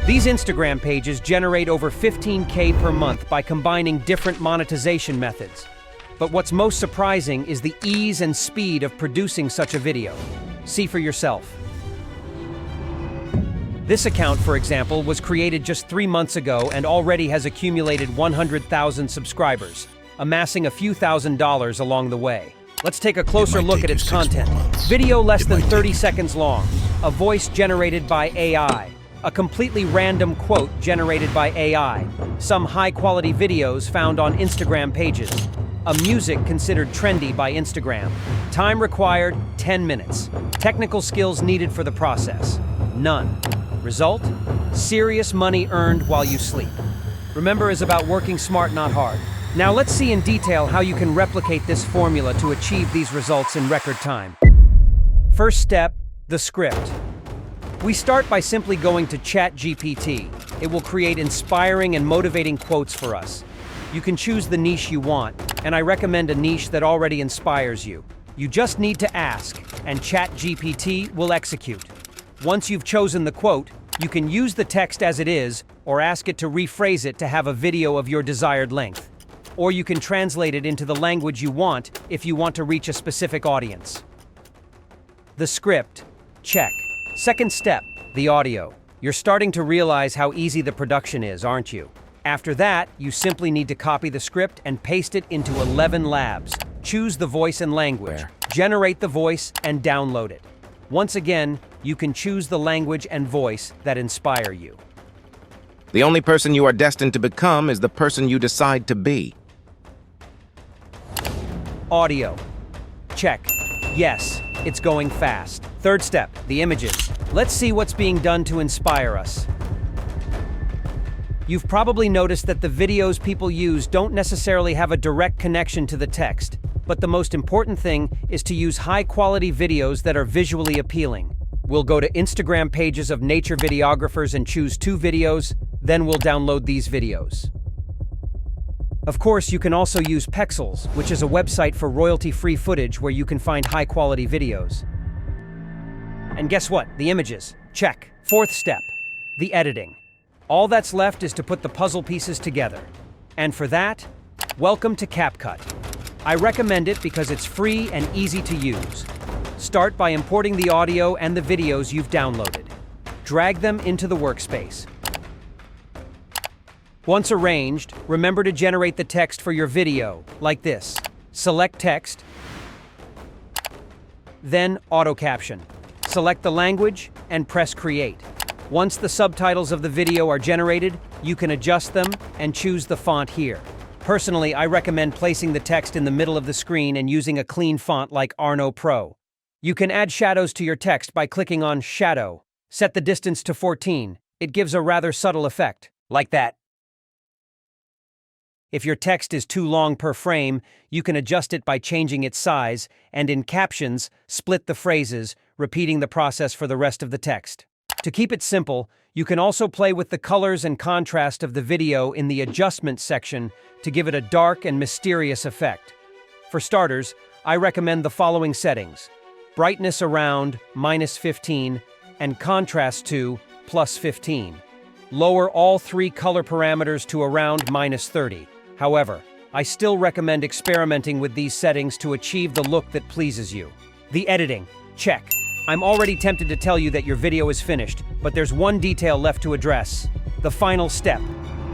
These Instagram pages generate over 15K per month by combining different monetization methods. But what's most surprising is the ease and speed of producing such a video. See for yourself. This account, for example, was created just 3 months ago and already has accumulated 100,000 subscribers, amassing a few $1,000s along the way. Let's take a closer look at its content. Video less than 30 seconds long, a voice generated by AI, a completely random quote generated by AI, some high-quality videos found on Instagram pages, a music considered trendy by Instagram. Time required, 10 minutes. Technical skills needed for the process, none. Result? Serious money earned while you sleep. Remember, it's about working smart, not hard. Now let's see in detail how you can replicate this formula to achieve these results in record time. First step, the script. We start by simply going to ChatGPT. It will create inspiring and motivating quotes for us. You can choose the niche you want, and I recommend a niche that already inspires you. You just need to ask, and ChatGPT will execute. Once you've chosen the quote, you can use the text as it is, or ask it to rephrase it to have a video of your desired length. Or you can translate it into the language you want if you want to reach a specific audience. The script, check. Second step, the audio. You're starting to realize how easy the production is, aren't you? After that, you simply need to copy the script and paste it into 11 labs. Choose the voice and language, generate the voice, and download it. Once again, you can choose the language and voice that inspire you. The only person you are destined to become is the person you decide to be. Audio. Check. Yes, it's going fast. Third step, the images. Let's see what's being done to inspire us. You've probably noticed that the videos people use don't necessarily have a direct connection to the text, but the most important thing is to use high-quality videos that are visually appealing. We'll go to Instagram pages of nature videographers and choose 2 videos, then we'll download these videos. Of course, you can also use Pexels, which is a website for royalty-free footage where you can find high-quality videos. And guess what? The images. Check. Fourth step, the editing. All that's left is to put the puzzle pieces together. And for that, welcome to CapCut. I recommend it because it's free and easy to use. Start by importing the audio and the videos you've downloaded. Drag them into the workspace. Once arranged, remember to generate the text for your video, like this. Select text, then auto caption. Select the language and press create. Once the subtitles of the video are generated, you can adjust them and choose the font here. Personally, I recommend placing the text in the middle of the screen and using a clean font like Arno Pro. You can add shadows to your text by clicking on Shadow. Set the distance to 14. It gives a rather subtle effect, like that. If your text is too long per frame, you can adjust it by changing its size, and in captions, split the phrases, repeating the process for the rest of the text. To keep it simple, you can also play with the colors and contrast of the video in the adjustment section to give it a dark and mysterious effect. For starters, I recommend the following settings: brightness around -15 and contrast to +15. Lower all 3 color parameters to around -30. However, I still recommend experimenting with these settings to achieve the look that pleases you. The editing. Check. I'm already tempted to tell you that your video is finished, but there's one detail left to address. The final step.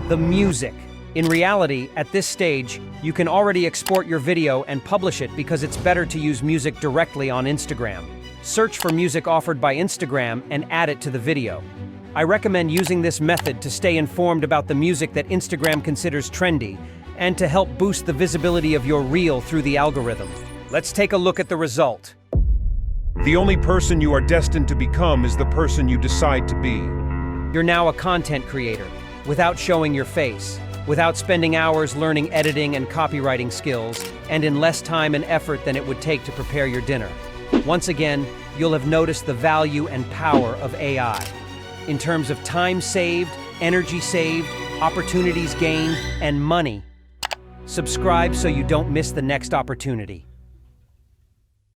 The music. In reality, at this stage, you can already export your video and publish it because it's better to use music directly on Instagram. Search for music offered by Instagram and add it to the video. I recommend using this method to stay informed about the music that Instagram considers trendy and to help boost the visibility of your reel through the algorithm. Let's take a look at the result. The only person you are destined to become is the person you decide to be. You're now a content creator, without showing your face, without spending hours learning editing and copywriting skills, and in less time and effort than it would take to prepare your dinner. Once again, you'll have noticed the value and power of AI. In terms of time saved, energy saved, opportunities gained, and money. Subscribe so you don't miss the next opportunity.